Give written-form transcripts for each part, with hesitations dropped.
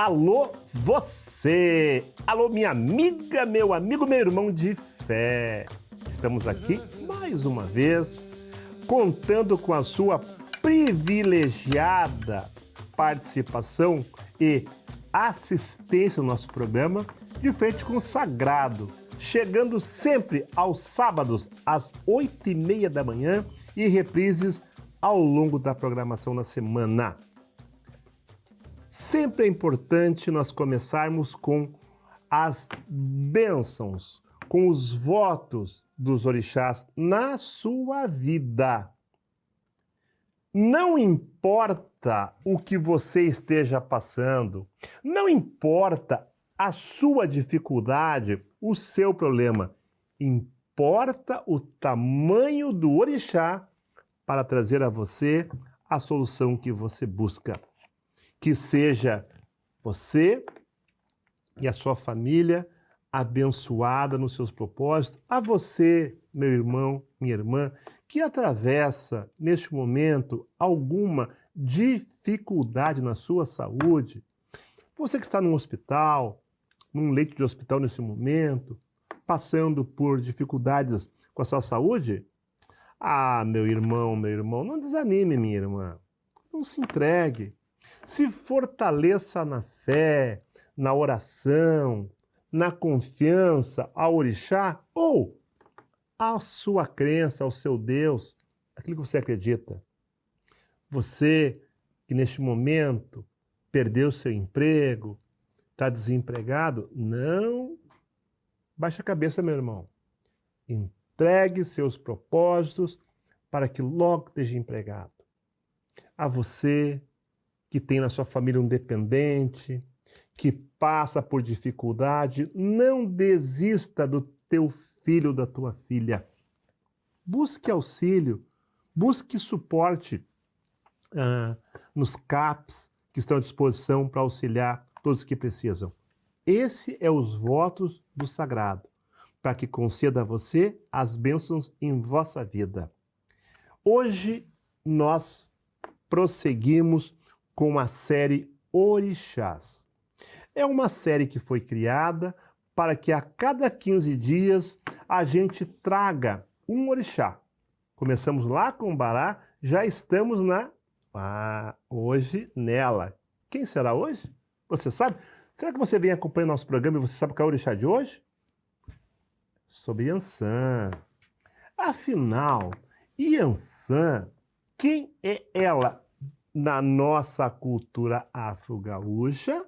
Alô, você! Alô, minha amiga, meu amigo, meu irmão de fé! Estamos aqui mais uma vez, contando com a sua privilegiada participação e assistência no nosso programa De Frente com o Sagrado, chegando sempre aos sábados às 8h30 da manhã e reprises ao longo da programação na semana. Sempre é importante nós começarmos com as bênçãos, com os votos dos orixás na sua vida. Não importa o que você esteja passando, não importa a sua dificuldade, o seu problema, importa o tamanho do orixá para trazer a você a solução que você busca. Que seja você e a sua família abençoada nos seus propósitos. A você, meu irmão, minha irmã, que atravessa neste momento alguma dificuldade na sua saúde. Você que está num hospital, num leito de hospital nesse momento, passando por dificuldades com a sua saúde. Ah, meu irmão, não desanime, minha irmã. Não se entregue. Se fortaleça na fé, na oração, na confiança ao orixá ou à sua crença, ao seu Deus, aquilo que você acredita. Você que neste momento perdeu seu emprego, está desempregado, não baixe a cabeça, meu irmão. Entregue seus propósitos para que logo esteja empregado. A você que tem na sua família um dependente, que passa por dificuldade, não desista do teu filho ou da tua filha. Busque auxílio, busque suporte nos CAPs que estão à disposição para auxiliar todos que precisam. Esse é os votos do Sagrado, para que conceda a você as bênçãos em vossa vida. Hoje nós prosseguimos com a série Orixás. É uma série que foi criada para que a cada 15 dias a gente traga um orixá. Começamos lá com o Bará, já estamos hoje nela. Quem será hoje? Você sabe? Será que você vem acompanhando nosso programa e você sabe qual é o orixá de hoje? Sobre Iansã. Afinal, Iansã, quem é ela na nossa cultura afro-gaúcha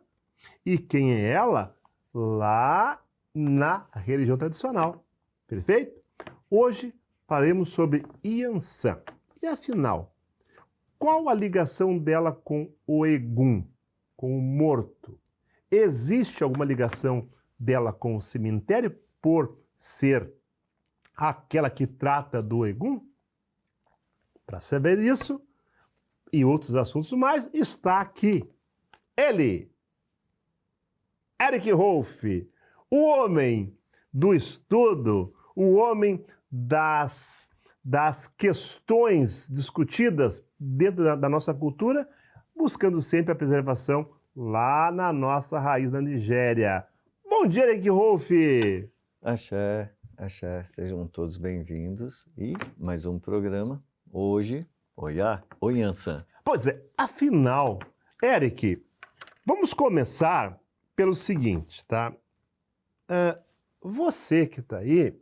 e quem é ela lá na religião tradicional. Perfeito? Hoje falaremos sobre Iansã. E afinal, qual a ligação dela com o Egum, com o morto? Existe alguma ligação dela com o cemitério por ser aquela que trata do Egum? Para saber isso e outros assuntos mais, está aqui ele, Eric Rolfe, o homem do estudo, o homem das questões discutidas dentro da nossa cultura, buscando sempre a preservação lá na nossa raiz na Nigéria. Bom dia, Eric Rolfe! Axé, axé, sejam todos bem-vindos e mais um programa, hoje, Iansã. Pois é, afinal, Eric, vamos começar pelo seguinte, tá? Você que está aí,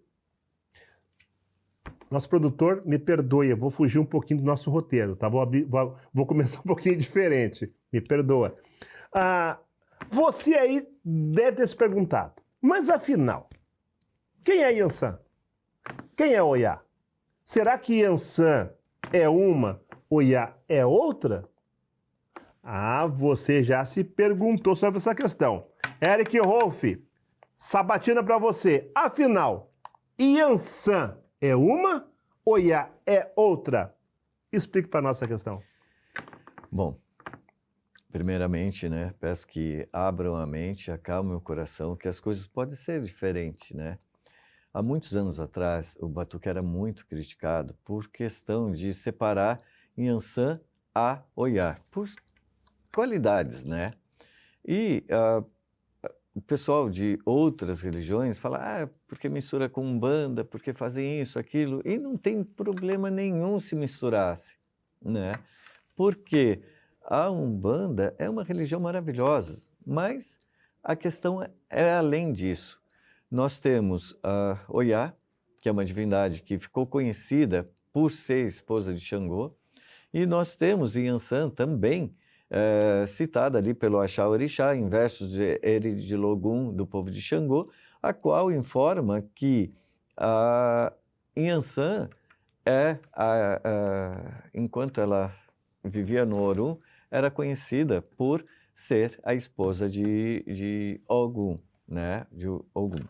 nosso produtor, me perdoe, eu vou fugir um pouquinho do nosso roteiro, tá? Vou começar um pouquinho diferente, me perdoa. Você aí deve ter se perguntado, mas afinal, quem é Iansã? Quem é Oiá? Será que Iansã é uma, Oiá é outra? Você já se perguntou sobre essa questão. Eric Rolfe, sabatina para você. Afinal, Iansã é uma, Oiá é outra? Explique para nós essa questão. Bom, primeiramente, né, peço que abram a mente, acalmem o coração, que as coisas podem ser diferentes, né? Há muitos anos atrás, o batuque era muito criticado por questão de separar Iansã a Oiá, por qualidades, né? E o pessoal de outras religiões fala, porque mistura com Umbanda, porque fazem isso, aquilo, e não tem problema nenhum se misturasse, né? Porque a Umbanda é uma religião maravilhosa, mas a questão é além disso. Nós temos a Oiá, que é uma divindade que ficou conhecida por ser esposa de Xangô, e nós temos Yansan também, citada ali pelo Axá Orixá, em versos de Eridilogum, do povo de Xangô, a qual informa que a Yansan enquanto ela vivia no Orum, era conhecida por ser a esposa de Ogum, né? De Ogum.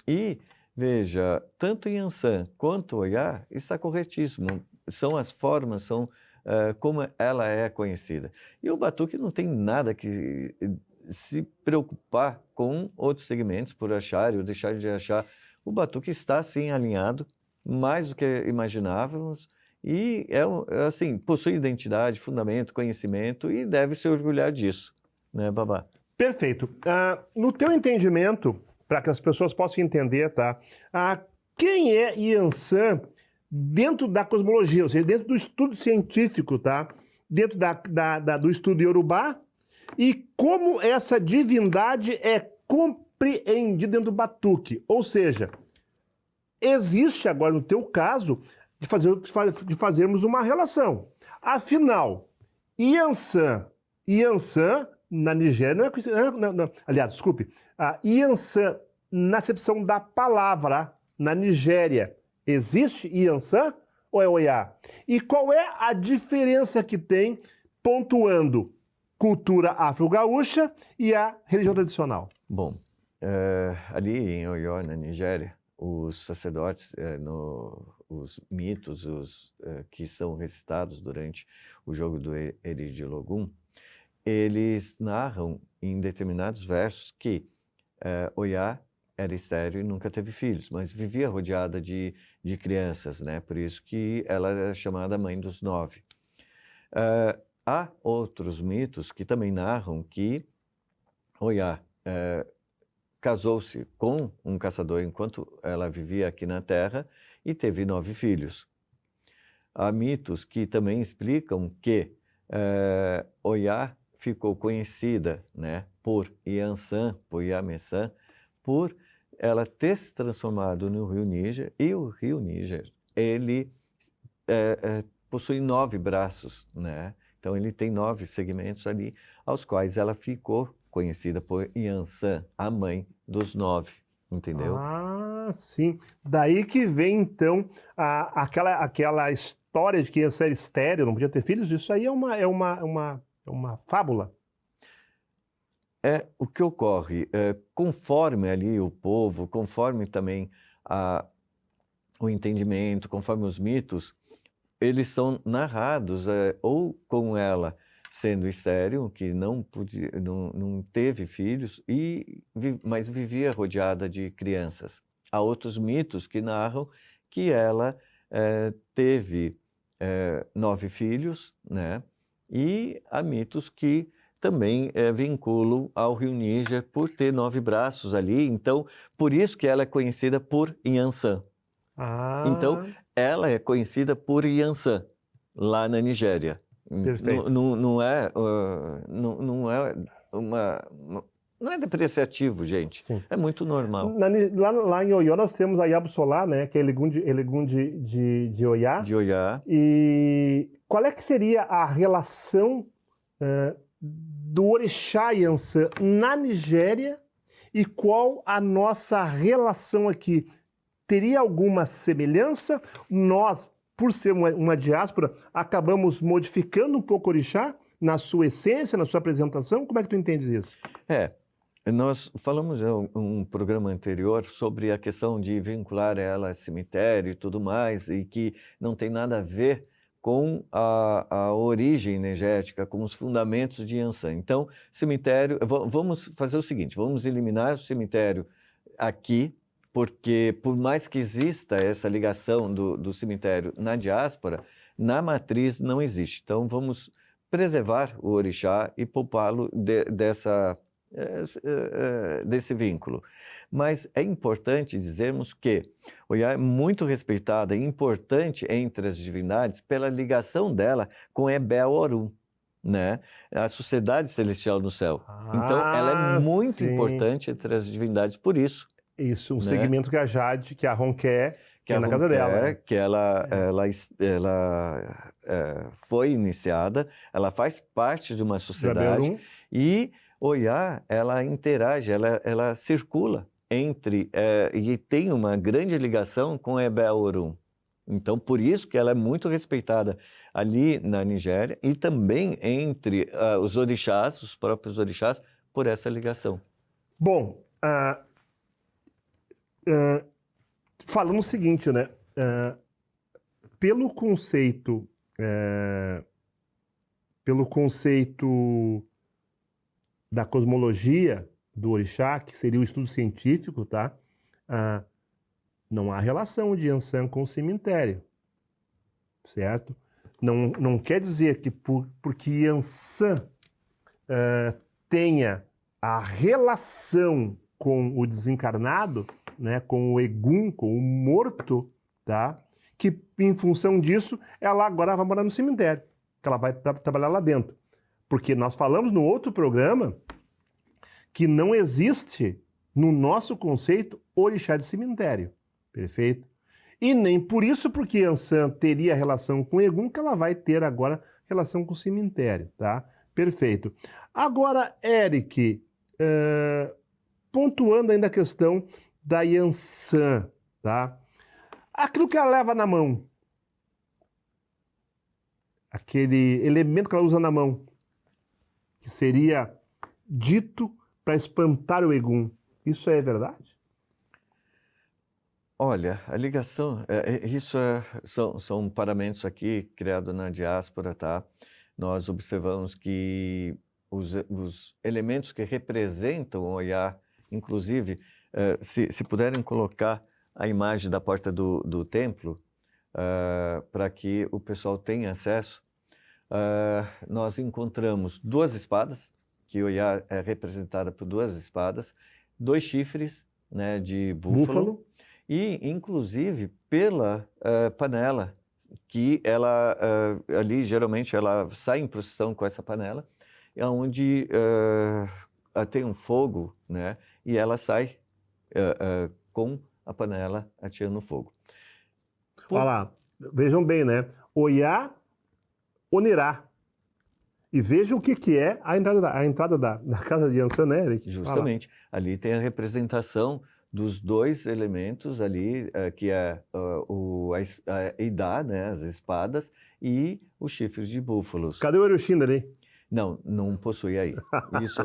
E, veja, tanto Yansan quanto Oiá está corretíssimo. São as formas, são como ela é conhecida. E o Batuque não tem nada que se preocupar com outros segmentos, por achar ou deixar de achar. O Batuque está, sim, alinhado, mais do que imaginávamos, e assim, possui identidade, fundamento, conhecimento, e deve se orgulhar disso, né, Babá? Perfeito. No teu entendimento, para que as pessoas possam entender, tá? Quem é Yansan dentro da cosmologia, ou seja, dentro do estudo científico, tá? Dentro do estudo Yorubá, e como essa divindade é compreendida dentro do Batuque. Ou seja, existe agora, no teu caso, de fazermos uma relação. Afinal, Yansan na Nigéria não é conhecido. Aliás, desculpe. Yansan, na acepção da palavra, na Nigéria, existe Yansan ou é Oiá? E qual é a diferença que tem, pontuando cultura afro-gaúcha e a religião tradicional? Bom, ali em Oió, na Nigéria, os sacerdotes, os mitos que são recitados durante o jogo do Eridilogum, eles narram em determinados versos que Oiá era estéril e nunca teve filhos, mas vivia rodeada de crianças, né? Por isso que ela era chamada Mãe dos 9. Há outros mitos que também narram que Oiá casou-se com um caçador enquanto ela vivia aqui na Terra e teve 9 filhos. Há mitos que também explicam que Oiá ficou conhecida, né, por Yansan, por Yamesan, por ela ter se transformado no rio Níger, e o rio Níger, ele possui 9 braços, né? Então ele tem 9 segmentos ali, aos quais ela ficou conhecida por Yansan, a mãe dos 9, entendeu? Sim. Daí que vem, então, aquela história de que Yansan era estéril, não podia ter filhos. Isso aí é uma fábula. O que ocorre, conforme ali o povo, conforme também o entendimento, conforme os mitos, eles são narrados ou com ela sendo estéril, que não teve filhos, mas vivia rodeada de crianças. Há outros mitos que narram que ela teve 9 filhos, né? E há mitos que também vinculam ao rio Níger por ter 9 braços ali. Então, por isso que ela é conhecida por Yansan. Então, ela é conhecida por Yansan, lá na Nigéria. Perfeito. Não é depreciativo, gente. Sim. É muito normal. Lá em Oió nós temos a Yabusolá, né, que é Elegum de Oiá. De Oiá. E qual é que seria a relação do orixá Yansan na Nigéria e qual a nossa relação aqui? Teria alguma semelhança? Nós, por ser uma diáspora, acabamos modificando um pouco o orixá na sua essência, na sua apresentação? Como é que tu entendes isso? Nós falamos em um programa anterior sobre a questão de vincular ela a cemitério e tudo mais, e que não tem nada a ver com a origem energética, com os fundamentos de Yansan. Então, cemitério, vamos fazer o seguinte, vamos eliminar o cemitério aqui, porque por mais que exista essa ligação do cemitério na diáspora, na matriz não existe. Então, vamos preservar o orixá e poupá-lo desse vínculo. Mas é importante dizermos que Oiá é muito respeitada e importante entre as divindades pela ligação dela com Ebel-Orum, né? A sociedade celestial no céu. Então, ela é muito sim. importante entre as divindades por isso. Isso, um né? segmento que a Jade, que a Ron quer, Que é a na casa Ron dela. quer, Né? que ela foi iniciada, ela faz parte de uma sociedade Ebel-Orum. e Oiá, ela interage, ela circula entre e tem uma grande ligação com Ebel-Orum. Então, por isso que ela é muito respeitada ali na Nigéria e também entre os orixás, os próprios orixás, por essa ligação. Bom, falando o seguinte, né? Pelo conceito da cosmologia do orixá, que seria o estudo científico, tá? Não há relação de Yansan com o cemitério, certo? Não quer dizer que porque Yansan tenha a relação com o desencarnado, né, com o Egum, com o morto, tá? Que em função disso, ela agora vai morar no cemitério, que ela vai trabalhar lá dentro. Porque nós falamos no outro programa que não existe, no nosso conceito, orixá de cemitério. Perfeito? E nem por isso, porque Yansan teria relação com Egum, que ela vai ter agora relação com o cemitério, tá? Perfeito. Agora, Eric, pontuando ainda a questão da Yansan, tá? Aquilo que ela leva na mão, aquele elemento que ela usa na mão, que seria dito para espantar o Egum, isso é verdade? Olha, a ligação, são paramentos aqui criados na diáspora, tá? Nós observamos que os elementos que representam o Oiá, inclusive, se puderem colocar a imagem da porta do templo, para que o pessoal tenha acesso, nós encontramos 2 espadas, que Oiá é representada por 2 espadas, 2 chifres, né, de búfalo. E, inclusive, pela panela, que ela, ali, geralmente, ela sai em procissão com essa panela, onde tem um fogo, né? E ela sai com a panela atirando fogo. Olha lá, vejam bem, né? Oiá, Onirá. E vejam o que é a entrada da casa de Yansan, né, Eric? Justamente. Ali tem a representação dos 2 elementos ali, que é a Idá, né, as espadas, e os chifres de búfalos. Cadê o Eruxim ali? Não possui aí. Isso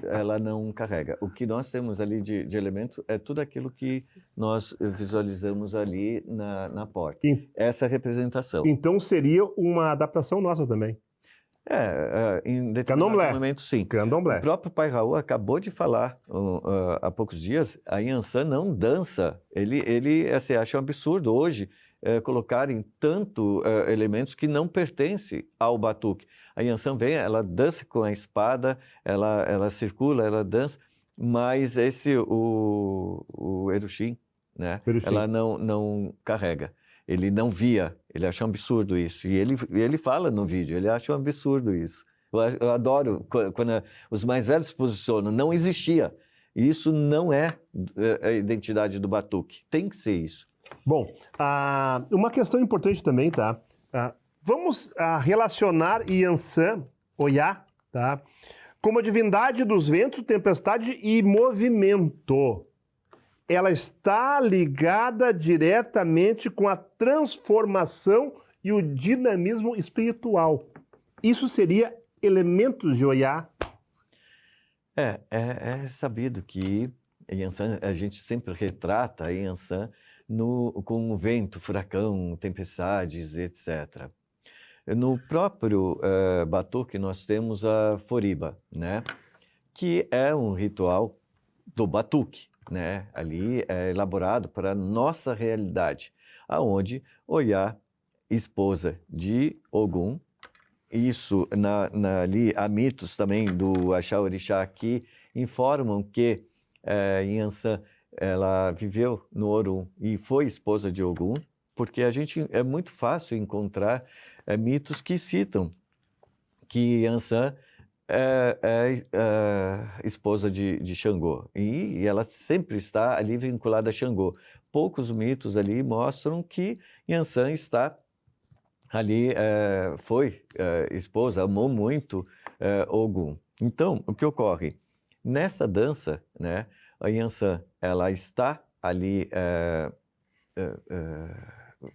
ela não carrega. O que nós temos ali de elementos é tudo aquilo que nós visualizamos ali na porta. Essa representação. Então seria uma adaptação nossa também. Em determinado momento, sim. Candomblé. O próprio Pai Raul acabou de falar há poucos dias, a Yansan não dança. Ele acha um absurdo hoje colocarem tanto elementos que não pertencem ao batuque. A Yansan vem, ela dança com a espada, ela circula, ela dança, mas o Eruxim, né? Ela não carrega. Ele não via, ele acha um absurdo isso. E ele fala no vídeo, ele acha um absurdo isso. Eu adoro quando os mais velhos se posicionam, não existia. Isso não é a identidade do batuque, tem que ser isso. Bom, uma questão importante também, tá? Vamos relacionar Yansan, Oiá, tá? Como a divindade dos ventos, tempestade e movimento. Ela está ligada diretamente com a transformação e o dinamismo espiritual. Isso seria elementos de Oiá? É sabido que Yansan, a gente sempre retrata a Yansan com o vento, furacão, tempestades, etc. No próprio batuque nós temos a Foriba, né? Que é um ritual do batuque. Né? Ali é elaborado para a nossa realidade, aonde Oiá, esposa de Ogum, isso, ali há mitos também do Axé Orixá que informam que Yansan, ela viveu no Orum e foi esposa de Ogum, porque é muito fácil encontrar mitos que citam que Yansan é esposa de Xangô, e ela sempre está ali vinculada a Xangô. Poucos mitos ali mostram que Yansan está ali, foi esposa, amou muito Ogum. Então, o que ocorre? Nessa dança, né, a Yansan, ela está ali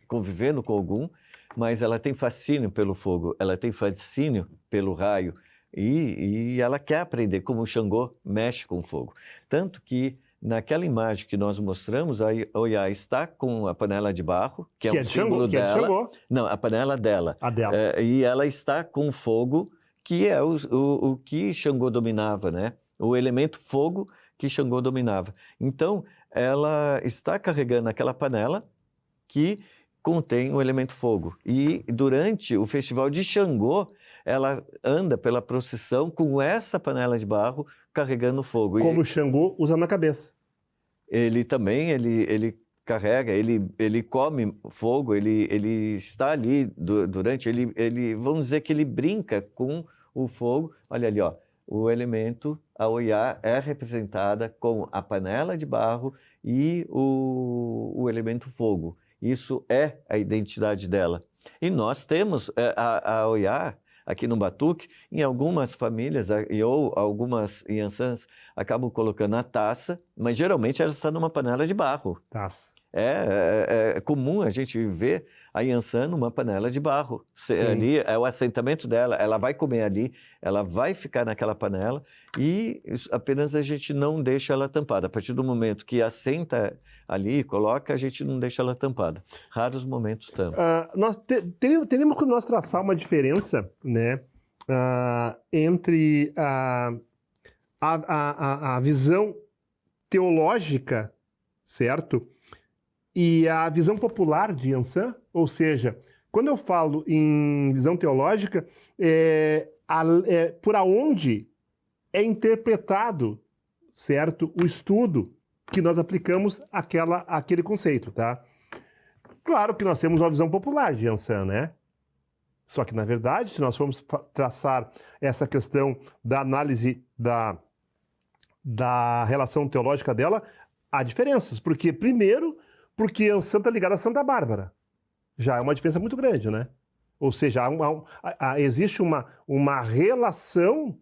convivendo com Ogum, mas ela tem fascínio pelo fogo, ela tem fascínio pelo raio, e ela quer aprender como o Xangô mexe com o fogo. Tanto que, naquela imagem que nós mostramos, a Oiá está com a panela de barro, que é um símbolo que é de dela. Xangô. Não, a panela dela. A dela. E ela está com fogo, que é o que Xangô dominava, né? O elemento fogo que Xangô dominava. Então, ela está carregando aquela panela que contém o elemento fogo. E durante o festival de Xangô, ela anda pela procissão com essa panela de barro carregando fogo. Como o Xangô usa na cabeça. Ele também, ele carrega, ele come fogo, ele está ali durante, vamos dizer que ele brinca com o fogo. Olha ali, ó, o elemento, a Oiá é representada com a panela de barro e o elemento fogo. Isso é a identidade dela. E nós temos a Oiá aqui no Batuque, em algumas famílias, ou algumas Iansãs acabam colocando a taça, mas geralmente ela está numa panela de barro. Taça. É comum a gente ver a Yansan numa panela de barro. Ali é o assentamento dela, ela vai comer ali, ela vai ficar naquela panela e apenas a gente não deixa ela tampada. A partir do momento que assenta ali, coloca, a gente não deixa ela tampada. Raros momentos tampa. Nós teríamos que nós traçar uma diferença, né, entre a visão teológica, certo? E a visão popular de Yansan, ou seja, quando eu falo em visão teológica, por aonde é interpretado, certo, o estudo que nós aplicamos aquele conceito, tá? Claro que nós temos uma visão popular de Yansan, né? Só que, na verdade, se nós formos traçar essa questão da análise da relação teológica dela, há diferenças. Porque porque Yansan está ligado a Santa Bárbara. Já é uma diferença muito grande, né? Ou seja, existe uma relação,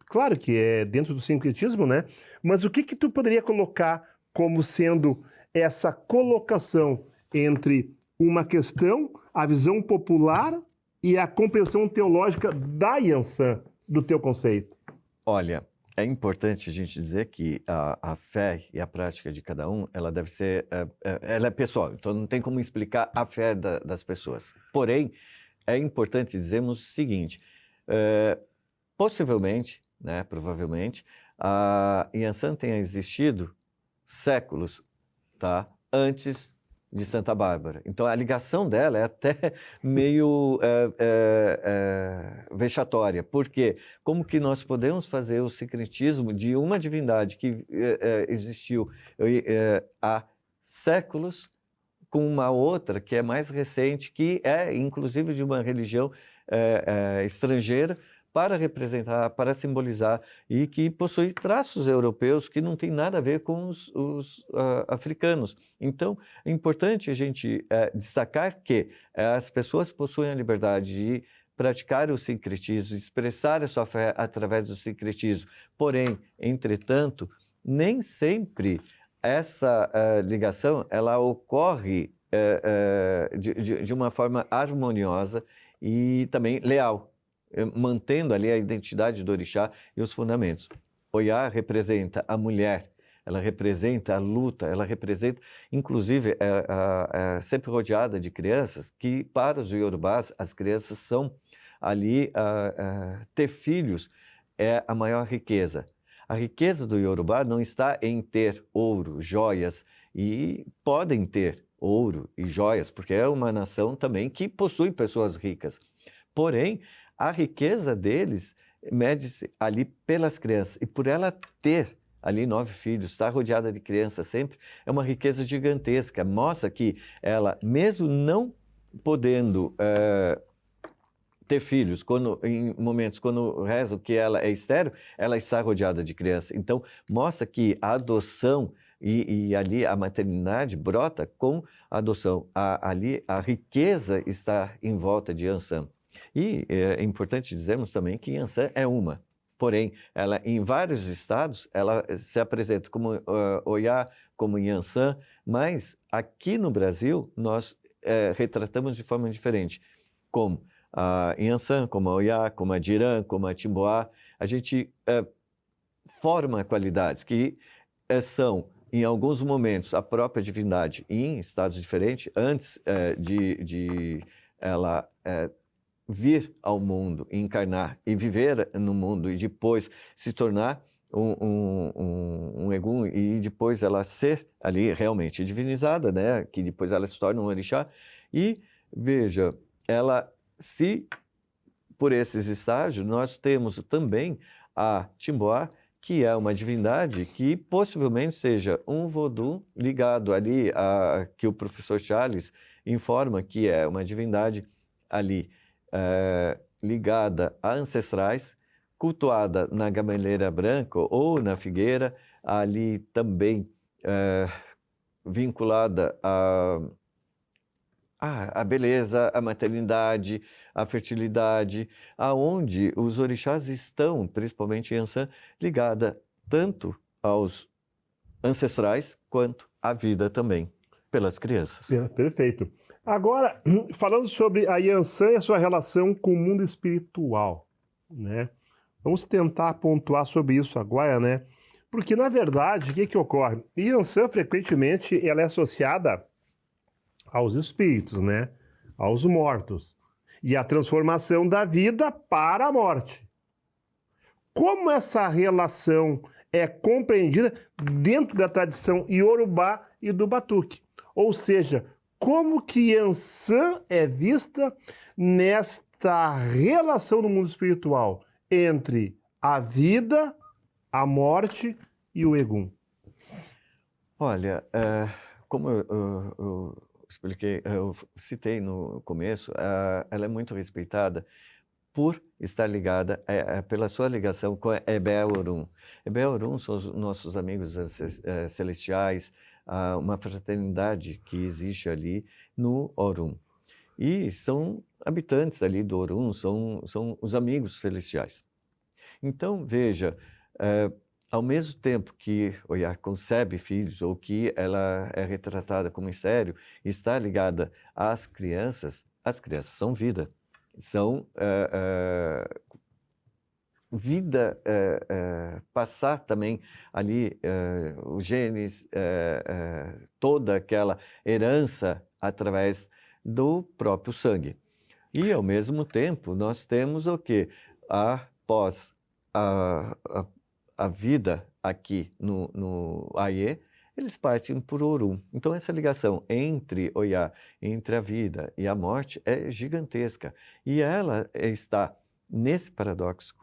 claro que é dentro do sincretismo, né? Mas o que tu poderia colocar como sendo essa colocação entre uma questão, a visão popular e a compreensão teológica da Yansan, do teu conceito? Olha, é importante a gente dizer que a fé e a prática de cada um, ela deve ser, ela é pessoal, então não tem como explicar a fé das pessoas. Porém, é importante dizermos o seguinte, possivelmente, né, provavelmente, a Yansan tenha existido séculos, tá, antes de Santa Bárbara. Então, a ligação dela é até meio vexatória. Por quê? Como que nós podemos fazer o sincretismo de uma divindade que existiu há séculos com uma outra que é mais recente, que é, inclusive, de uma religião estrangeira, para representar, para simbolizar, e que possui traços europeus que não tem nada a ver com os africanos. Então, é importante a gente destacar que as pessoas possuem a liberdade de praticar o sincretismo, expressar a sua fé através do sincretismo. Porém, entretanto, nem sempre essa ligação ela ocorre de uma forma harmoniosa e também leal, mantendo ali a identidade do orixá e os fundamentos. Oiá representa a mulher, ela representa a luta, ela representa, inclusive, sempre rodeada de crianças, que para os iorubás, as crianças são ali, ter filhos é a maior riqueza. A riqueza do iorubá não está em ter ouro, joias, e podem ter ouro e joias, porque é uma nação também que possui pessoas ricas. Porém, a riqueza deles mede-se ali pelas crianças. E por ela ter ali 9 filhos, estar rodeada de crianças sempre, é uma riqueza gigantesca. Mostra que ela, mesmo não podendo ter filhos, em momentos quando reza que ela é estéril, ela está rodeada de crianças. Então, mostra que a adoção e ali a maternidade brota com a adoção. Ali a riqueza está em volta de Yansan. E é importante dizermos também que Yansan é uma. Porém, ela em vários estados, ela se apresenta como Oiá, como Yansan, mas aqui no Brasil nós retratamos de forma diferente, como a Yansan, como a Oiá, como a Dirã, como a Timboá. A gente forma qualidades que são, em alguns momentos, a própria divindade em estados diferentes, antes de ela vir ao mundo, encarnar e viver no mundo e depois se tornar um egum e depois ela ser ali realmente divinizada, né? Que depois ela se torna um orixá. E veja, por esses estágios, nós temos também a Timboá, que é uma divindade que possivelmente seja um vodú ligado ali que o professor Charles informa que é uma divindade ali ligada a ancestrais, cultuada na gameleira branca ou na figueira, ali também vinculada à beleza, à maternidade, à fertilidade, aonde os orixás estão, principalmente em Yansan, ligada tanto aos ancestrais quanto à vida também, pelas crianças. Perfeito. Agora, falando sobre a Yansan e a sua relação com o mundo espiritual, né? Vamos tentar pontuar sobre isso agora, né? Porque, na verdade, o que ocorre? Yansan, frequentemente, ela é associada aos espíritos, né? Aos mortos. E a transformação da vida para a morte. Como essa relação é compreendida dentro da tradição iorubá e do batuque? Ou seja, como que Yansan é vista nesta relação no mundo espiritual entre a vida, a morte e o egum? Olha, como eu expliquei, eu citei no começo, ela é muito respeitada por estar ligada, pela sua ligação com Ebé Orum. Ebé Orum são os nossos amigos celestiais, uma fraternidade que existe ali no Orum. E são habitantes ali do Orum, são os amigos celestiais. Então, veja, ao mesmo tempo que Oiá concebe filhos, ou que ela é retratada como mistério, está ligada às crianças são vida. São vida, passar também ali os genes, toda aquela herança através do próprio sangue. E, ao mesmo tempo, nós temos o quê? Após a vida aqui no Aie, eles partem por Orum. Então, essa ligação entre Oiá, entre a vida e a morte é gigantesca. E ela está nesse paradoxo,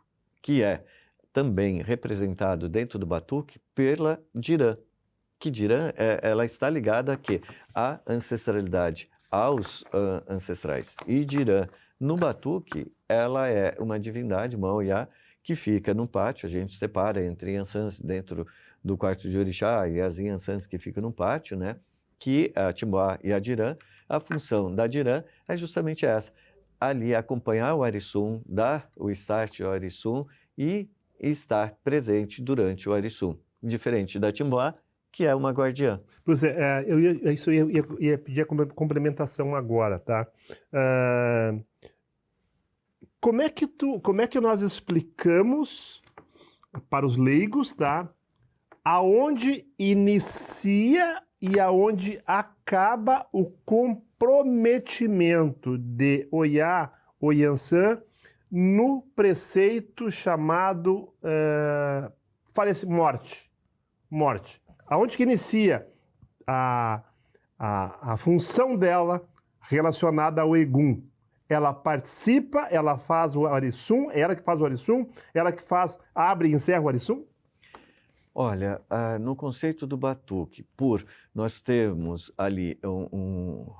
que é também representado dentro do batuque pela Dirã. Que Dirã, ela está ligada a quê? À ancestralidade, aos ancestrais. E Dirã, no batuque, ela é uma divindade, uma Oiá, que fica no pátio. A gente separa entre Yansans dentro do quarto de orixá e as Yansans que ficam no pátio, né? Que a Timboá e a Dirã, a função da Dirã é justamente essa, ali acompanhar o Arisum, dar o start ao Arisum e estar presente durante o Arisum, diferente da Timboá, que é uma guardiã. Pois é, eu ia pedir a complementação agora, tá? Como é que nós explicamos para os leigos, tá? Aonde inicia e aonde acaba o comprometimento de Oiá ou Yansan no preceito chamado morte. Aonde que inicia a função dela relacionada ao egum? ela participa, ela faz o Arisum, é ela que faz o Arisum, ela que faz, abre e encerra o Arisum? Olha, no conceito do batuque, por nós termos ali o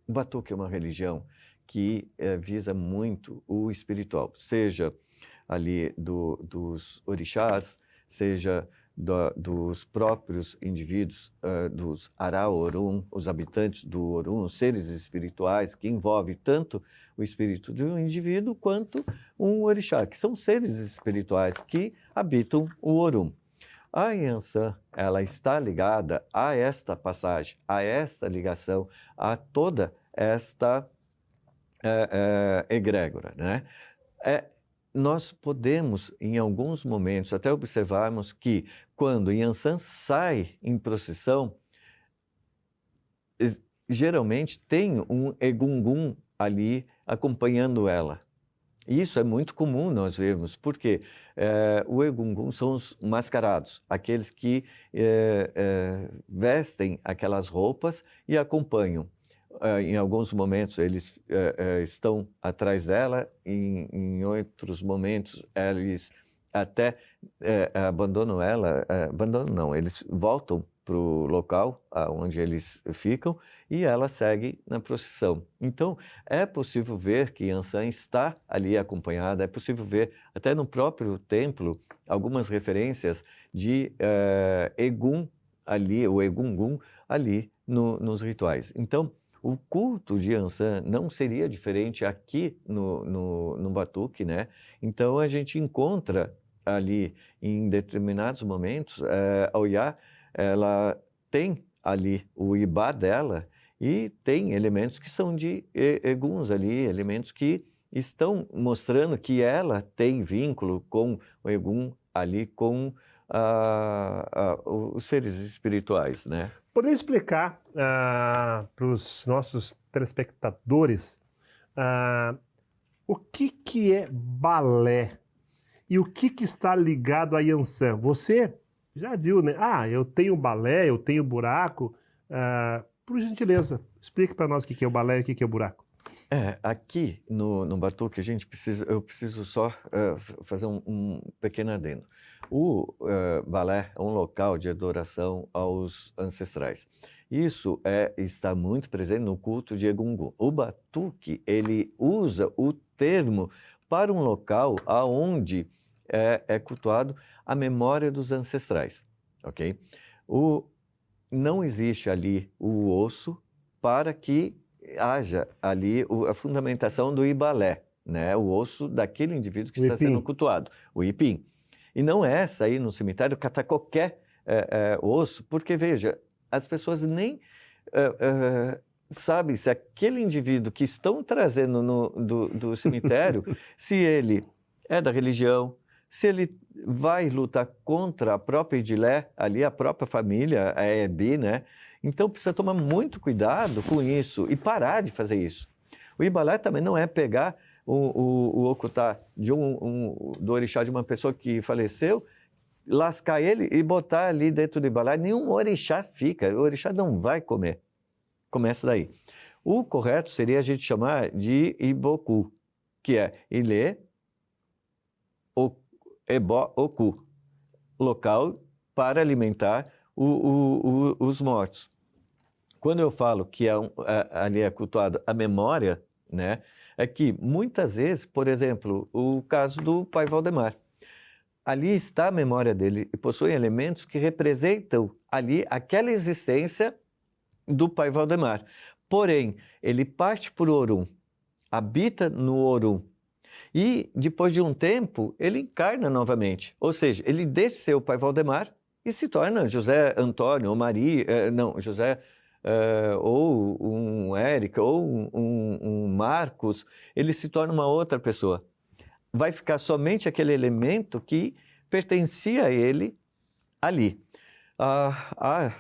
batuque é uma religião que visa muito o espiritual, seja ali dos orixás, seja dos próprios indivíduos, dos Ara-Orum, os habitantes do Orum, os seres espirituais, que envolve tanto o espírito de um indivíduo quanto um orixá, que são seres espirituais que habitam o Orum. A Yansan, ela está ligada a esta passagem, a esta ligação, a toda esta egrégora, né? Nós podemos, em alguns momentos, até observarmos que quando Yansan sai em procissão, geralmente tem um egungun ali acompanhando ela. Isso é muito comum nós vermos, porque o egungun são os mascarados, aqueles que vestem aquelas roupas e acompanham. Em alguns momentos eles estão atrás dela, em outros momentos eles até abandonam ela, abandonam não, eles voltam para o local onde eles ficam e ela segue na procissão. Então, é possível ver que Yansan está ali acompanhada, é possível ver até no próprio templo algumas referências de Egum ali, o Egungun ali nos rituais. Então, o culto de Yansan não seria diferente aqui no Batuque, né? Então, a gente encontra ali em determinados momentos, a Oiá, ela tem ali o ibá dela e tem elementos que são de eguns ali, elementos que estão mostrando que ela tem vínculo com o egum ali, com os seres espirituais, né? Poderia explicar para os nossos telespectadores o que é balé e o que está ligado a Yansan? Você já viu, né? Eu tenho balé, eu tenho buraco. Por gentileza, explique para nós o que é o balé e o que é o buraco. Aqui no Batuque eu preciso só fazer um pequeno adendo. O balé é um local de adoração aos ancestrais. Isso está muito presente no culto de Egungun. O Batuque, ele usa o termo para um local aonde é cultuado a memória dos ancestrais, ok? Não existe ali o osso para que haja ali a fundamentação do ibalé, né? O osso daquele indivíduo que está sendo cultuado, o ipim. E não é sair no cemitério catar qualquer osso, porque, veja, as pessoas nem sabem se aquele indivíduo que estão trazendo do cemitério, se ele é da religião, se ele vai lutar contra a própria Idilé, ali a própria família, a Ebi, né? Então precisa tomar muito cuidado com isso e parar de fazer isso. O Ibalé também não é pegar o Okutá do orixá de uma pessoa que faleceu, lascar ele e botar ali dentro do Ibalé. Nenhum orixá fica, o orixá não vai comer. Começa daí. O correto seria a gente chamar de Iboku, que é Ilê, Ebó, Oku, local para alimentar os mortos. Quando eu falo que ali é cultuado a memória, né, é que muitas vezes, por exemplo, o caso do pai Valdemar, ali está a memória dele e possui elementos que representam ali aquela existência do pai Valdemar. Porém, ele parte por Orum, habita no Orum, e depois de um tempo, ele encarna novamente. Ou seja, ele deixa de ser o pai Valdemar e se torna José Antônio, ou Maria, José, ou um Érica, ou um Marcos. Ele se torna uma outra pessoa. Vai ficar somente aquele elemento que pertencia a ele ali. Há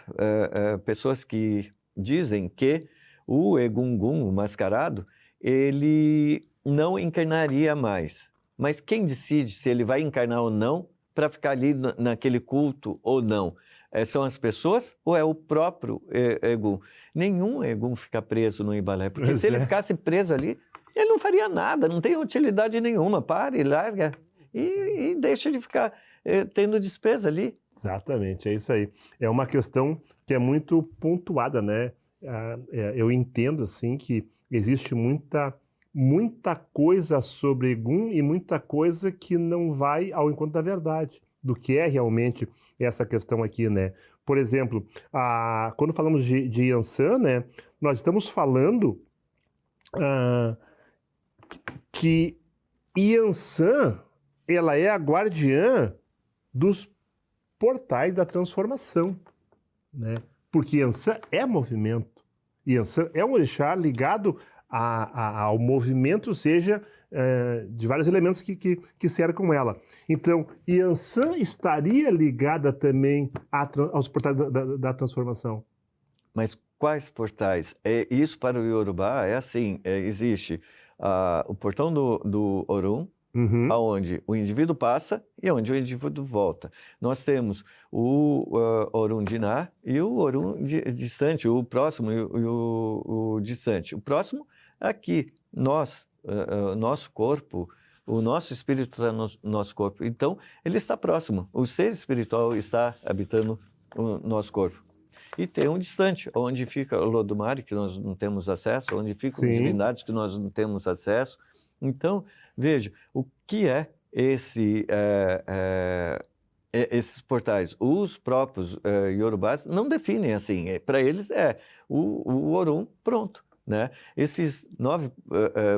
pessoas que dizem que o Egungun, o mascarado, ele não encarnaria mais. Mas quem decide se ele vai encarnar ou não para ficar ali naquele culto ou não? São as pessoas ou é o próprio Egum? Nenhum Egum fica preso no Ibalé, porque se ele ficasse preso ali, Ele não faria nada, não tem utilidade nenhuma. Pare, larga e deixa de ficar tendo despesa ali. Exatamente, é isso aí. É uma questão que é muito pontuada, né? Eu entendo, assim, que existe muita coisa sobre Egum e muita coisa que não vai ao encontro da verdade, do que é realmente essa questão aqui, né? Por exemplo, quando falamos de Yansan, né? Nós estamos falando que Yansan, ela é a guardiã dos portais da transformação, né? Porque Yansan é movimento. Yansan é um orixá ligado ao movimento, seja de vários elementos que cercam ela. Então, Yansan estaria ligada também aos portais da transformação. Mas quais portais? Isso para o Iorubá é assim, existe o portão do Orum, aonde o indivíduo passa e onde o indivíduo volta. Nós temos o Orum Diná e o Orum distante, o próximo e o distante. O próximo aqui, nosso corpo, o nosso espírito está no nosso corpo. Então, ele está próximo. O ser espiritual está habitando o nosso corpo. E tem um distante, onde fica o Lodumare, que nós não temos acesso, onde ficam divindades que nós não temos acesso. Então, veja, o que é esses portais? Os próprios Iorubás não definem assim. Para eles o Orum, pronto. Né? Esses 9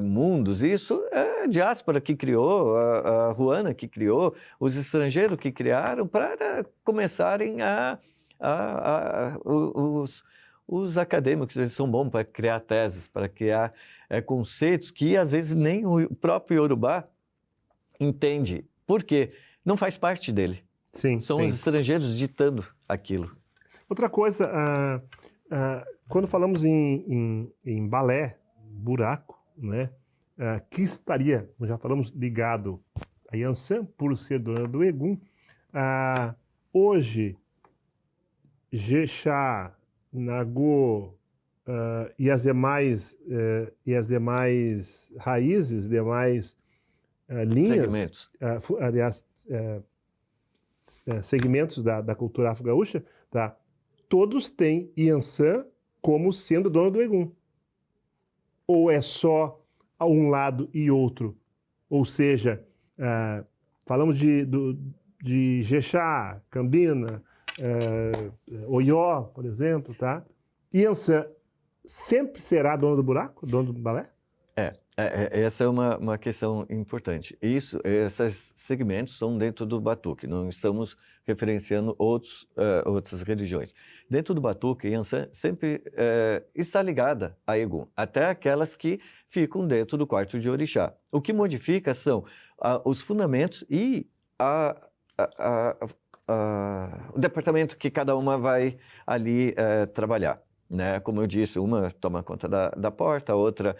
mundos, isso é a diáspora que criou, a Ruana que criou, os estrangeiros que criaram para começarem os acadêmicos, eles são bons para criar teses, para criar conceitos que às vezes nem o próprio Iorubá entende. Por quê? Não faz parte dele. São os estrangeiros ditando aquilo. Outra coisa, quando falamos em balé, buraco, né, que estaria, como já falamos, ligado a Yansan, por ser dona do Egum, hoje, Jexá, Nagô e as demais raízes, demais linhas, segmentos, aliás, segmentos da cultura afro-gaúcha, tá? Todos têm Yansan como sendo dono do Egum. Ou é só um lado e outro? Ou seja, falamos de Jexá, Cambina, Oió, por exemplo, tá? Yansan sempre será dono do buraco, dono do balé? Essa é uma questão importante. Esses segmentos são dentro do batuque, não estamos referenciando outras religiões. Dentro do batuque, Yansan sempre está ligada a Egum, até aquelas que ficam dentro do quarto de orixá. O que modifica são os fundamentos e o departamento que cada uma vai ali trabalhar. Né? Como eu disse, uma toma conta da porta, a outra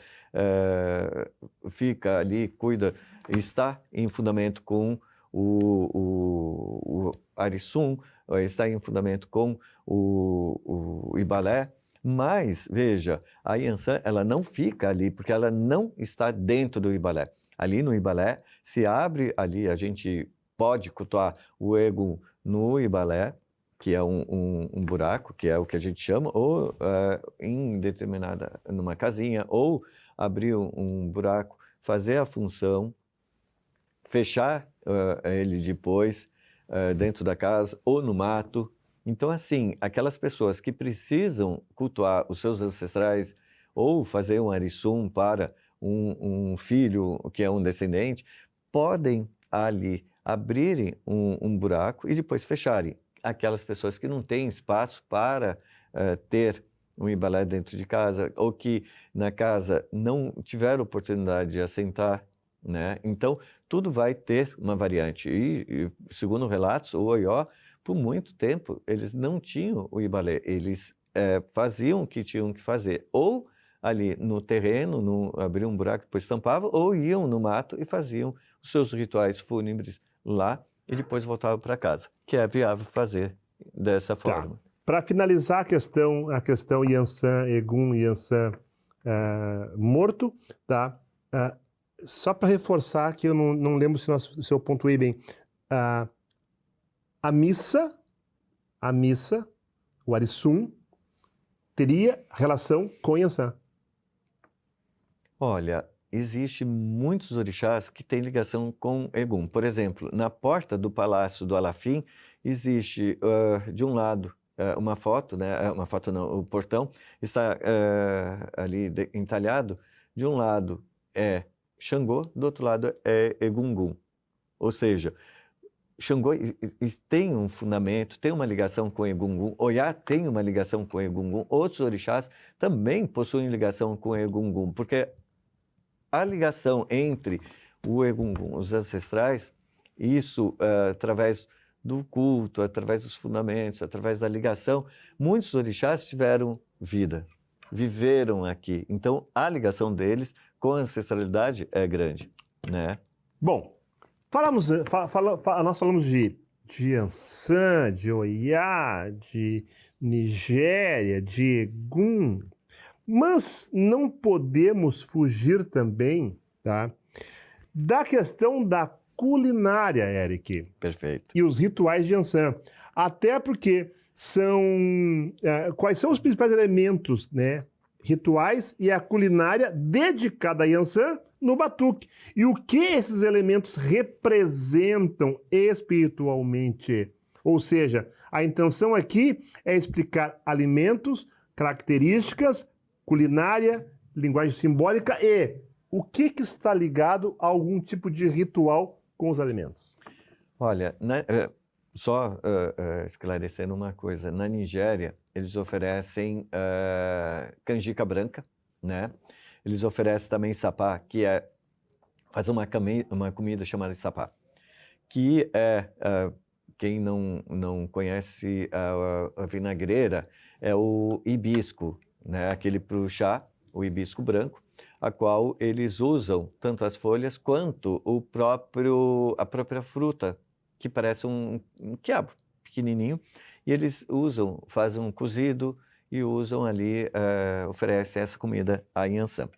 fica ali, cuida, está em fundamento com o Arisum, está em fundamento com o Ibalé, mas, veja, a Yansan, ela não fica ali, porque ela não está dentro do Ibalé. Ali no Ibalé, se abre ali, a gente pode cultuar o Egum no Ibalé, que é um buraco, que é o que a gente chama, ou numa casinha, ou abrir um buraco, fazer a função, fechar ele depois dentro da casa ou no mato. Então, assim, aquelas pessoas que precisam cultuar os seus ancestrais ou fazer um arisum para um filho que é um descendente, podem ali abrirem um buraco e depois fecharem. Aquelas pessoas que não têm espaço para ter um Ibalé dentro de casa ou que na casa não tiveram oportunidade de assentar, né? Então, tudo vai ter uma variante. E segundo relatos, o Oió, por muito tempo, eles não tinham o Ibalé. Eles faziam o que tinham que fazer. Ou ali no terreno, abriam um buraco, depois tampavam, ou iam no mato e faziam os seus rituais fúnebres lá e depois voltavam para casa, que é viável fazer dessa forma. Para finalizar a questão Yansan, Egum, Yansan morto, tá? Só para reforçar que eu não lembro se eu pontuei bem. Ah, a missa, o Arisum, teria relação com Yansan. Olha, existe muitos orixás que têm ligação com Egum. Por exemplo, na porta do Palácio do Alafim existe, de um lado, uma foto, né? Uma foto não, o portão está ali entalhado. De um lado é Xangô, do outro lado é Egungun. Ou seja, Xangô tem um fundamento, tem uma ligação com Egungun, Oiá tem uma ligação com Egungun, outros orixás também possuem ligação com Egungun, porque a ligação entre o Egungun, os ancestrais, isso através do culto, através dos fundamentos, através da ligação, muitos orixás tiveram vida, viveram aqui. Então, a ligação deles com a ancestralidade é grande, né? Bom, nós falamos de Yansan, de Oiá, de Nigéria, de Egum, mas não podemos fugir também, tá, da questão da culinária, Eric. Perfeito. E os rituais de Yansan. Até porque quais são os principais elementos, né, rituais e a culinária dedicada a Yansan no batuque. E o que esses elementos representam espiritualmente. Ou seja, a intenção aqui é explicar alimentos, características, culinária, linguagem simbólica e o que está ligado a algum tipo de ritual com os alimentos. Olha, só esclarecendo uma coisa, na Nigéria eles oferecem canjica branca, né? Eles oferecem também sapá, que faz uma comida chamada sapá, que quem não conhece a vinagreira, é o hibisco, né? Aquele para o chá, o hibisco branco, a qual eles usam tanto as folhas quanto a própria fruta, que parece um quiabo pequenininho, e eles fazem um cozido e usam ali, oferecem essa comida a Yansan.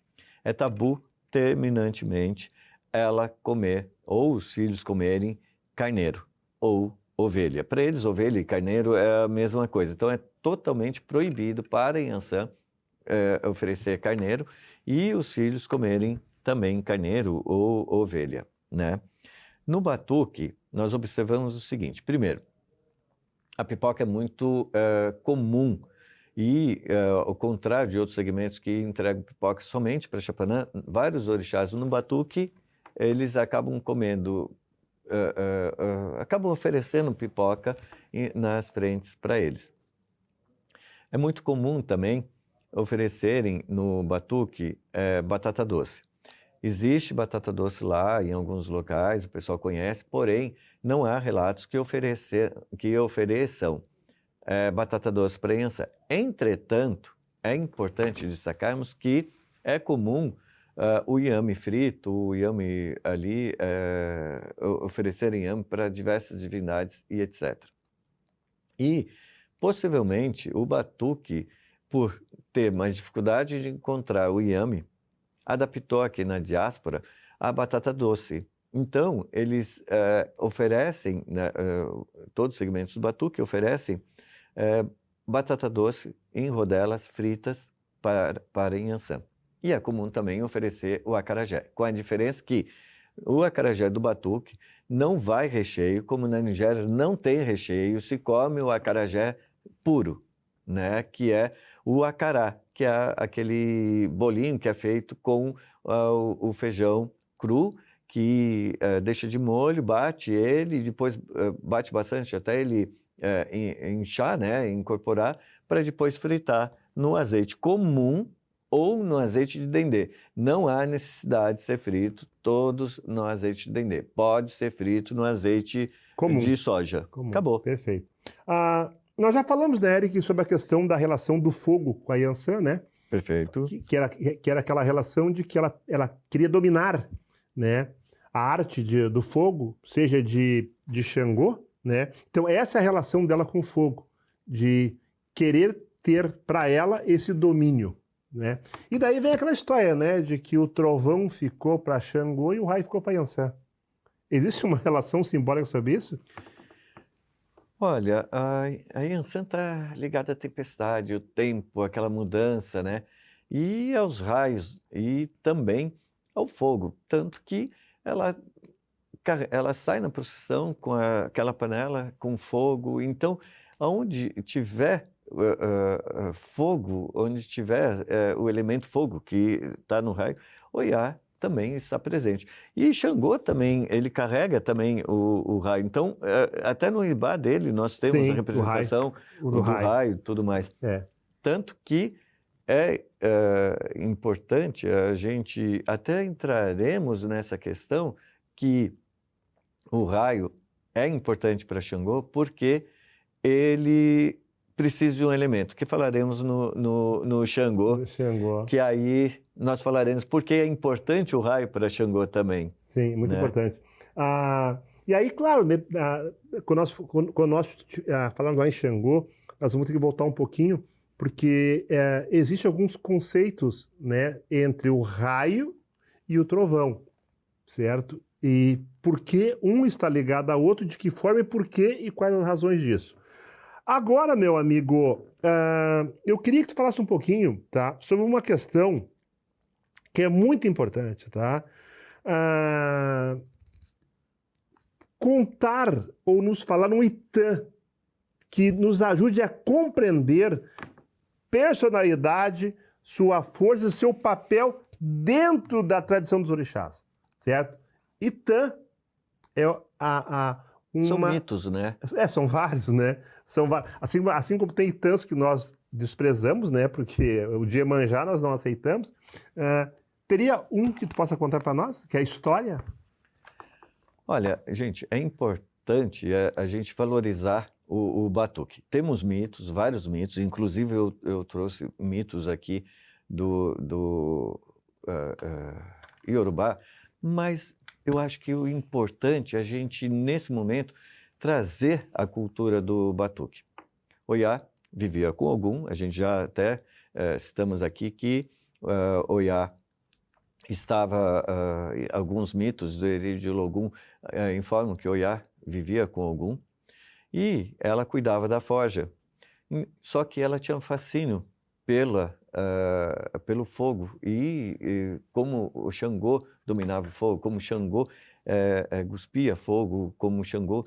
É tabu, terminantemente, ela comer, ou os filhos comerem, carneiro ou ovelha. Para eles, ovelha e carneiro é a mesma coisa. Então, é totalmente proibido para Yansan oferecer carneiro e os filhos comerem também carneiro ou ovelha, né? No batuque, nós observamos o seguinte. Primeiro, a pipoca é muito comum e, ao contrário de outros segmentos que entregam pipoca somente para Chapanã, vários orixás no batuque, eles acabam comendo, acabam oferecendo pipoca nas frentes para eles. É muito comum também oferecerem no batuque batata doce. Existe batata doce lá em alguns locais, o pessoal conhece, porém não há relatos que ofereçam batata doce para Yansan. Entretanto, é importante destacarmos que é comum o inhame frito, o inhame ali, oferecerem inhame para diversas divindades e etc. E, possivelmente, o batuque, por ter mais dificuldade de encontrar o inhame, adaptou aqui na diáspora a batata doce. Então, eles oferecem, né, todos os segmentos do batuque oferecem batata doce em rodelas fritas para Yansan. E é comum também oferecer o acarajé, com a diferença que o acarajé do batuque não vai recheio, como na Nigéria não tem recheio, se come o acarajé puro, né, que é o acará, que é aquele bolinho que é feito com o feijão cru, que deixa de molho, bate ele, depois bate bastante até ele inchar, né, incorporar, para depois fritar no azeite comum ou no azeite de dendê. Não há necessidade de ser frito todos no azeite de dendê. Pode ser frito no azeite comum, de soja. Comum. Acabou. Perfeito. Nós já falamos, né, Eric, sobre a questão da relação do fogo com a Yansan, né? Perfeito. Que era aquela relação de que ela queria dominar, né, a arte do fogo, seja de Xangô, né? Então essa é a relação dela com o fogo, de querer ter para ela esse domínio, né? E daí vem aquela história, né, de que o trovão ficou para Xangô e o raio ficou para Iansã. Existe uma relação simbólica sobre isso? Olha, a Yansan está ligada à tempestade, o tempo, aquela mudança, né? E aos raios e também ao fogo. Tanto que ela, ela sai na procissão com aquela panela com fogo. Então, onde tiver fogo, onde tiver o elemento fogo que está no raio, Oiá também está presente. E Xangô também, ele carrega também o raio. Então, até no ibá dele nós temos a Sim, o raio. representação O do do raio. raio e tudo mais. É. Tanto que é importante, a gente até entraremos nessa questão que o raio é importante para Xangô porque ele precisa de um elemento, que falaremos no Xangô, Do Xangô. que aí nós falaremos porque é importante o raio para Xangô também. Sim, muito né? importante. E aí, claro, né, quando nós falamos lá em Xangô, nós vamos ter que voltar um pouquinho, porque existem alguns conceitos, né, entre o raio e o trovão, certo? E por que um está ligado ao outro, de que forma e por quê e quais as razões disso. Agora, meu amigo, eu queria que tu falasse um pouquinho, tá, sobre uma questão que é muito importante, tá? Contar ou nos falar um Itã que nos ajude a compreender personalidade, sua força e seu papel dentro da tradição dos orixás, certo? Itã é São mitos, né? São vários, né? Assim como tem Itãs que nós desprezamos, né? Porque o de Iemanjá nós não aceitamos. Teria um que tu possa contar para nós, que é a história? Olha, gente, é importante a gente valorizar o batuque. Temos mitos, vários mitos, inclusive eu trouxe mitos aqui do Iorubá, mas eu acho que o importante é a gente, nesse momento, trazer a cultura do batuque. Oiá vivia com Ogum, a gente já até citamos aqui que Oiá estava, alguns mitos do Eri de Logum informam que Oiá vivia com Ogum e ela cuidava da forja. Só que ela tinha um fascínio pelo fogo e como o Xangô dominava o fogo, como Xangô cuspia fogo, como Xangô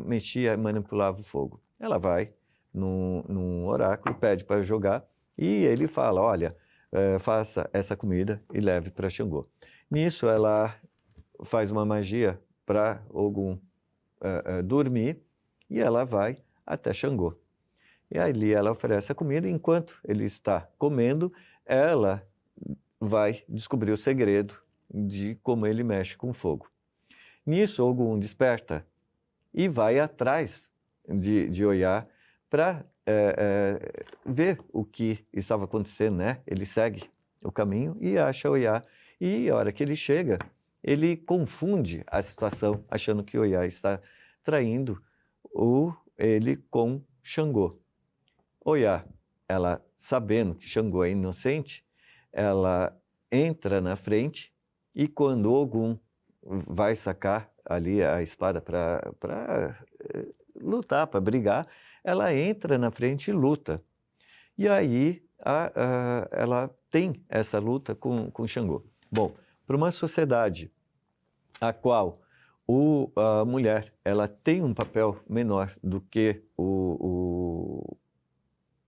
mexia e manipulava o fogo. Ela vai num oráculo, pede para jogar e ele fala, olha, faça essa comida e leve para Xangô. Nisso ela faz uma magia para Ogum dormir e ela vai até Xangô. E ali ela oferece a comida e enquanto ele está comendo, ela vai descobrir o segredo de como ele mexe com fogo. Nisso Ogum desperta e vai atrás de Oiá para ver o que estava acontecendo, né? Ele segue o caminho e acha Oiá. E a hora que ele chega, ele confunde a situação, achando que Oiá está traindo ele com Xangô. Oiá, ela sabendo que Xangô é inocente, ela entra na frente e quando Ogum vai sacar ali a espada para lutar, para brigar, ela entra na frente e luta. E aí ela tem essa luta com Xangô. Bom, para uma sociedade a qual a mulher ela tem um papel menor do que o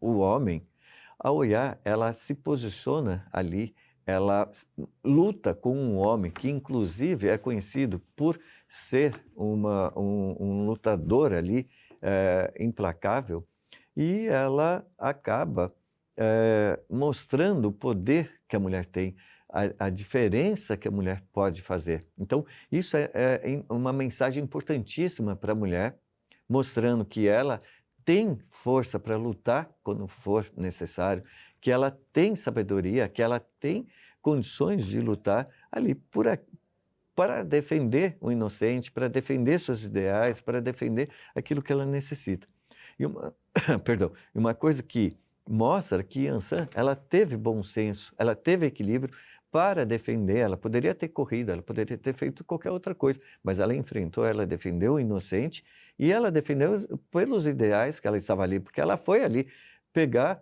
homem, a Oiá ela se posiciona ali, ela luta com um homem que inclusive é conhecido por ser um lutador ali, implacável, e ela acaba mostrando o poder que a mulher tem, a diferença que a mulher pode fazer. Então, isso é uma mensagem importantíssima para a mulher, mostrando que ela tem força para lutar quando for necessário, que ela tem sabedoria, que ela tem condições de lutar ali para defender o inocente, para defender seus ideais, para defender aquilo que ela necessita. E perdão, uma coisa que mostra que Yansan, ela teve bom senso, ela teve equilíbrio para defender, ela poderia ter corrido, ela poderia ter feito qualquer outra coisa, mas ela enfrentou, ela defendeu o inocente e ela defendeu pelos ideais que ela estava ali, porque ela foi ali pegar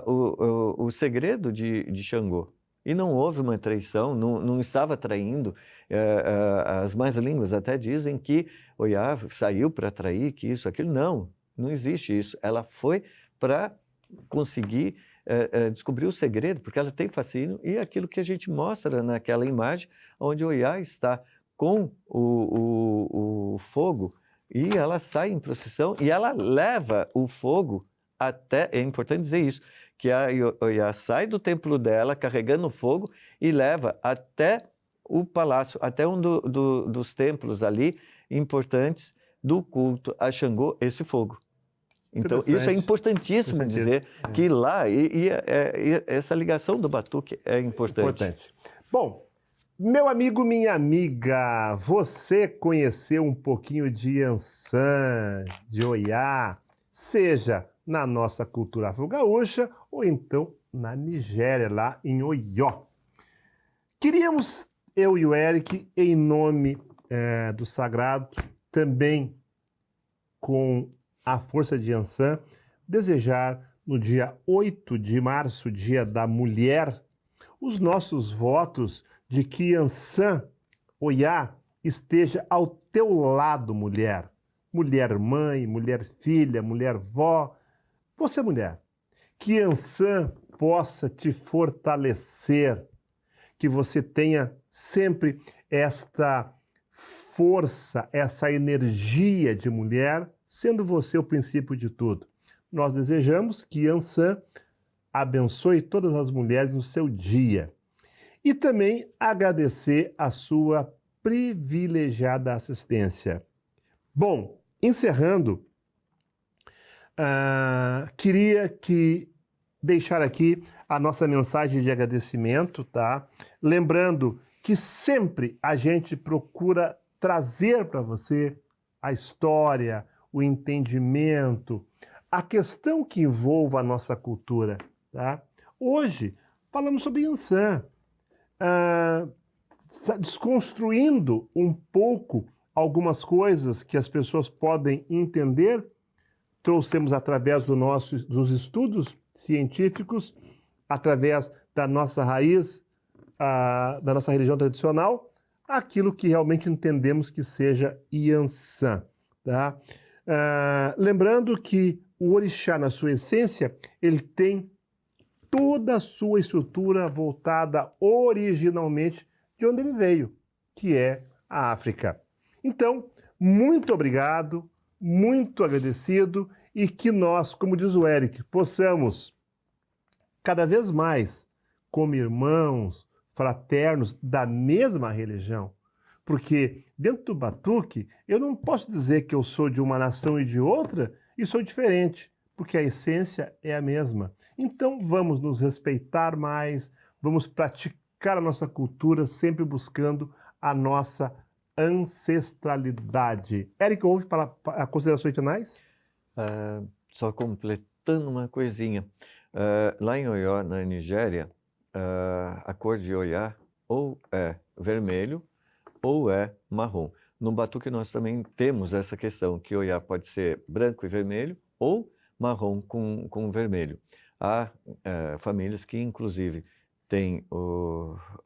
o segredo de Xangô. E não houve uma traição, não estava traindo. As más línguas até dizem que Oiá saiu para trair, que isso, aquilo. Não existe isso. Ela foi para conseguir descobrir o segredo, porque ela tem fascínio, e aquilo que a gente mostra naquela imagem, onde Oiá está com o fogo, e ela sai em procissão, e ela leva o fogo até, é importante dizer isso, que a Oiá sai do templo dela, carregando fogo, e leva até o palácio, até um dos templos ali, importantes do culto a Xangô, esse fogo. Então, isso é importantíssimo dizer que lá, essa ligação do batuque é importante. Bom, meu amigo, minha amiga, você conheceu um pouquinho de Yansan, de Oiá, seja na nossa cultura afro-gaúcha ou então na Nigéria, lá em Oió. Queríamos, eu e o Eric, em nome do Sagrado, também com a força de Yansan, desejar no dia 8 de março, Dia da Mulher, os nossos votos de que Yansan, Oiá, esteja ao teu lado, mulher. Mulher mãe, mulher filha, mulher vó, você mulher. Que Yansan possa te fortalecer, que você tenha sempre esta força, essa energia de mulher, sendo você o princípio de tudo. Nós desejamos que Yansan abençoe todas as mulheres no seu dia. E também agradecer a sua privilegiada assistência. Bom, encerrando, queria deixar aqui a nossa mensagem de agradecimento, tá? Lembrando que sempre a gente procura trazer para você a história, o entendimento, a questão que envolva a nossa cultura, tá? Hoje falamos sobre Yansan, desconstruindo um pouco algumas coisas que as pessoas podem entender. Trouxemos através dos estudos científicos, através da nossa raiz, da nossa religião tradicional, aquilo que realmente entendemos que seja Yansan, tá? Lembrando que o orixá, na sua essência, ele tem toda a sua estrutura voltada originalmente de onde ele veio, que é a África. Então, muito obrigado, muito agradecido, e que nós, como diz o Eric, possamos cada vez mais, como irmãos, fraternos da mesma religião, porque dentro do batuque eu não posso dizer que eu sou de uma nação e de outra e sou diferente, porque a essência é a mesma. Então vamos nos respeitar mais, vamos praticar a nossa cultura, sempre buscando a nossa ancestralidade. Eric, houve para considerações finais? Só completando uma coisinha. Lá em Oió, na Nigéria, a cor de Oiá ou é vermelho ou é marrom. No batuque nós também temos essa questão, que Oiá pode ser branco e vermelho ou marrom com vermelho. Há famílias que, inclusive, têm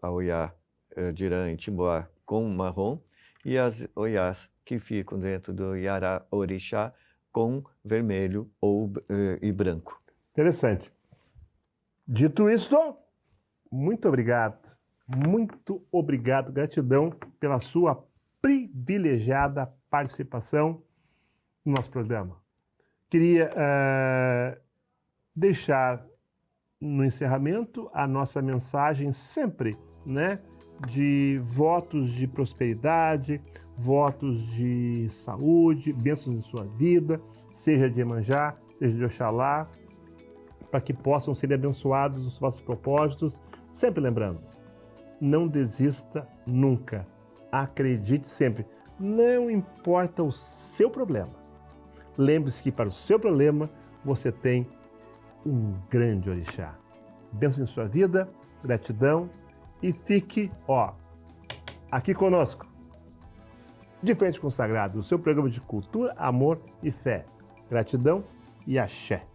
a Oiá de Irã e Timboá com marrom e as Oiás que ficam dentro do Iará Orixá com vermelho e branco. Interessante. Dito isso, muito obrigado. Muito obrigado, gratidão pela sua privilegiada participação no nosso programa. Queria deixar no encerramento a nossa mensagem sempre, né, de votos de prosperidade, votos de saúde, bênçãos em sua vida, seja de Iemanjá, seja de Oxalá, para que possam ser abençoados os vossos propósitos, sempre lembrando, não desista nunca, acredite sempre, não importa o seu problema. Lembre-se que para o seu problema você tem um grande orixá. Bênção em sua vida, gratidão e fique, aqui conosco. De Frente com o Sagrado, o seu programa de cultura, amor e fé. Gratidão e axé.